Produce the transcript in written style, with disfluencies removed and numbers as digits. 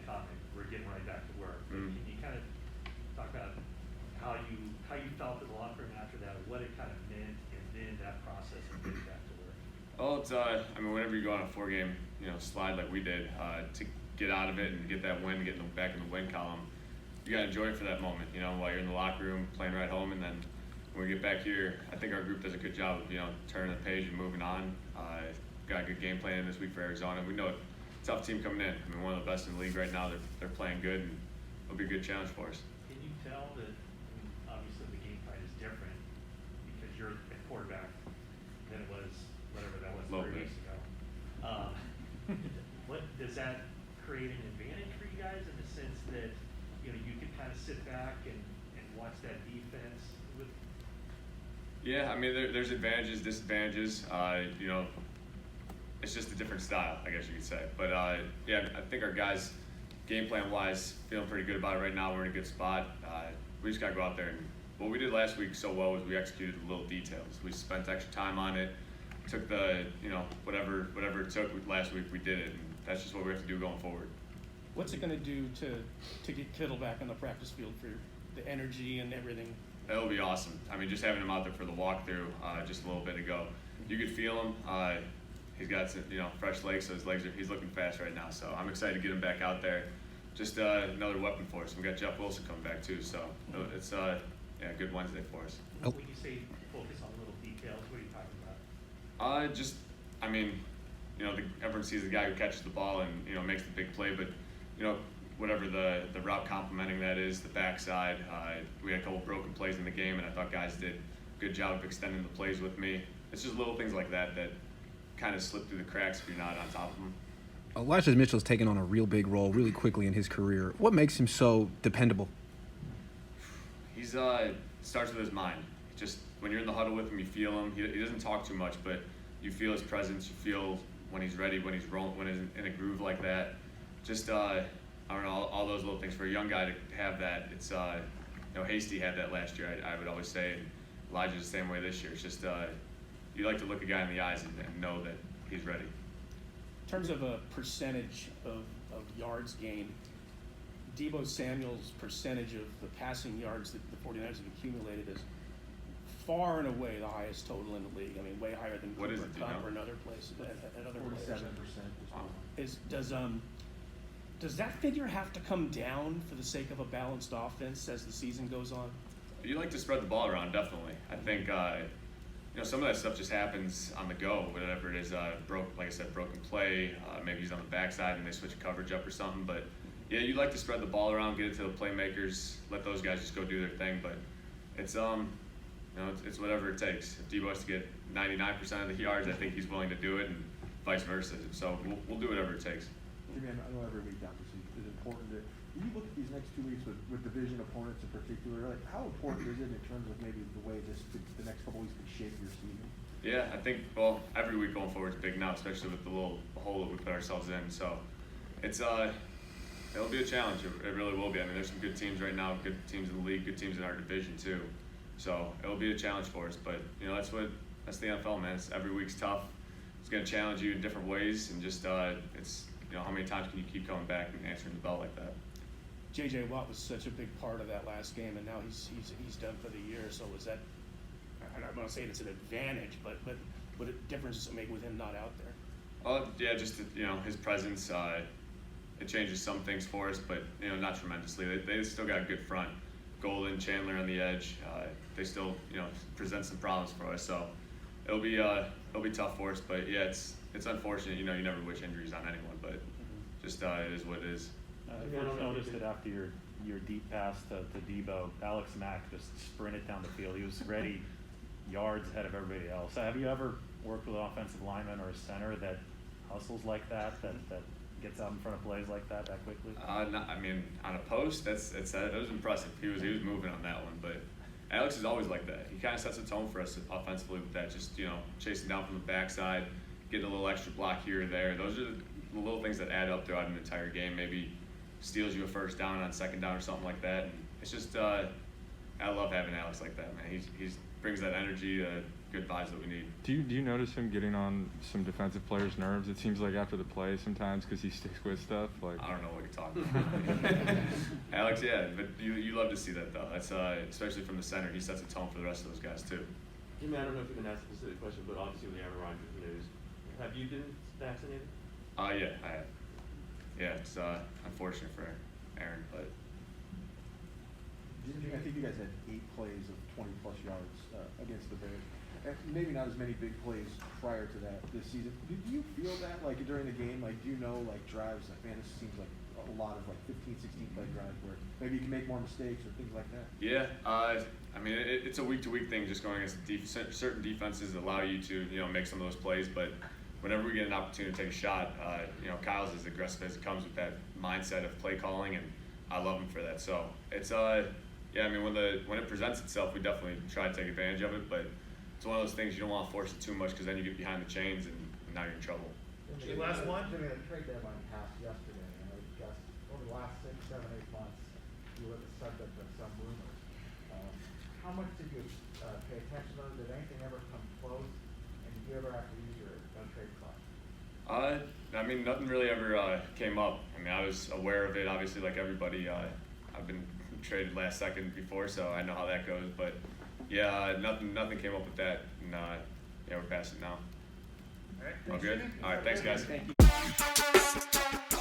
comment, we're getting right back to work. But can you kind of talk about how you felt in the locker room after that, what it kind of meant, and then that process of getting back to work? Well, it's I mean, whenever you go on a 4-game slide like we did, to get out of it and get that win, get back in the win column, you gotta enjoy it for that moment. While you're in the locker room playing right home, and then when we get back here, I think our group does a good job of turning the page and moving on. Got a good game plan this week for Arizona. We know it's a tough team coming in. I mean, one of the best in the league right now. They're playing good, and it'll be a good challenge for us. Can you tell that? Obviously, the game plan is different because you're a quarterback than it was whatever that was 3 weeks ago. What does that create an advantage for you guys in the sense that you can kind of sit back and watch that defense? Yeah, I mean, there's advantages, disadvantages. It's just a different style, I guess you could say. But yeah, I think our guys, game plan wise, feeling pretty good about it right now. We're in a good spot. We just gotta go out there, and what we did last week so well was we executed the little details. We spent extra time on it. Took the whatever it took last week, we did it, and that's just what we have to do going forward. What's it going to do to get Kittle back on the practice field for the energy and everything? It'll be awesome. I mean, just having him out there for the walkthrough just a little bit ago, you could feel him. He's got some, fresh legs, so he's looking fast right now. So I'm excited to get him back out there. Just another weapon for us. We got Jeff Wilson coming back too, so it's a good Wednesday for us. When you say focus on little details, what are you talking about? Everyone sees the guy who catches the ball and makes the big play, but whatever the route complementing that is, the backside. We had a couple broken plays in the game, and I thought guys did a good job of extending the plays with me. It's just little things like that kind of slip through the cracks if you're not on top of them. Elijah Mitchell's taken on a real big role really quickly in his career. What makes him so dependable? He's starts with his mind. Just when you're in the huddle with him, you feel him. He doesn't talk too much, but you feel his presence. You feel when he's ready, when he's rolling, when he's in a groove like that. Just I don't know, all those little things for a young guy to have that. It's Hasty had that last year. I would always say, and Elijah's the same way this year. It's just you like to look a guy in the eyes and know that he's ready. In terms of a percentage of yards gained, Deebo Samuel's percentage of the passing yards that the 49ers have accumulated is far and away the highest total in the league. I mean, way higher than What Cooper is it, Cup or another place at other places. 47%. Does that figure have to come down for the sake of a balanced offense as the season goes on? You like to spread the ball around, definitely. I think some of that stuff just happens on the go, whatever it is. Like I said, broken play. Maybe he's on the backside and they switch coverage up or something. But yeah, you like to spread the ball around, get it to the playmakers, let those guys just go do their thing. But it's it's whatever it takes. If Deebo has to get 99% of the yards, I think he's willing to do it, and vice versa. So we'll do whatever it takes. Jimmy, I know every week obviously is important. When you look at these next 2 weeks with division opponents in particular, like how important is it in terms of maybe the way the next couple weeks could shape your season? Yeah, I think every week going forward is big now, especially with the little hole that we put ourselves in. So it's it'll be a challenge. It really will be. I mean, there's some good teams right now, good teams in the league, good teams in our division too. So it'll be a challenge for us. But that's the NFL, man. Every week's tough. It's going to challenge you in different ways, and just it's how many times can you keep coming back and answering the bell like that? J.J. Watt was such a big part of that last game, and now he's done for the year. So is that? I'm not going to say it's an advantage, but what difference does it make with him not out there? Yeah, just his presence. It changes some things for us, but not tremendously. They still got a good front. Golden, Chandler on the edge. They still present some problems for us. So it'll be tough for us. But yeah, it's unfortunate. You never wish injuries on anyone, but just it is what it is. I first noticed it after your deep pass to Deebo. Alex Mack just sprinted down the field. He was ready yards ahead of everybody else. Have you ever worked with an offensive lineman or a center that hustles like that gets out in front of plays like that quickly? I mean, on a post, it was impressive. He was moving on that one, but Alex is always like that. He kind of sets a tone for us offensively with that, just chasing down from the backside, getting a little extra block here or there. Those are the little things that add up throughout an entire game. Maybe steals you a first down on second down or something like that. And it's just I love having Alex like that, man. He brings that energy, good vibes that we need. Do you notice him getting on some defensive players' nerves? It seems like after the play sometimes because he sticks with stuff. Like I don't know what you're talking about. Alex, yeah, but you love to see that though. That's especially from the center. He sets a tone for the rest of those guys too. Jimmy, I don't know if you've been asked a specific question, but obviously with the Aaron Rodgers news, have you been vaccinated? Yeah, I have. Yeah, it's unfortunate for Aaron, but Jimmy, I think you guys had 8 plays of 20-plus yards against the Bears. Maybe not as many big plays prior to that this season. Do you feel that, like, during the game? Like, do you know, like, drives, like, man, this seems like a lot of, like, 15, 16-play drives where maybe you can make more mistakes or things like that? yeah, I mean, it's a week-to-week thing just going against certain defenses that allow you to, make some of those plays, but whenever we get an opportunity to take a shot, Kyle's as aggressive as it comes with that mindset of play calling, and I love him for that. So it's yeah, I mean, when it presents itself, we definitely try to take advantage of it, but it's one of those things you don't want to force it too much because then you get behind the chains and now you're in trouble. Jimmy, last one. Jimmy, the trade deadline passed yesterday, and I guess over the last 6, 7, 8 months, you were the subject of some rumors. How much did you pay attention to those? Did anything ever come close? And did you ever have to use your no-trade clause? I mean, nothing really ever came up. I mean, I was aware of it, obviously, like everybody. I've been traded last second before, so I know how that goes. But yeah, nothing came up with that, and yeah, we're past it now. All right. All good? All right, thanks, guys. Thank you.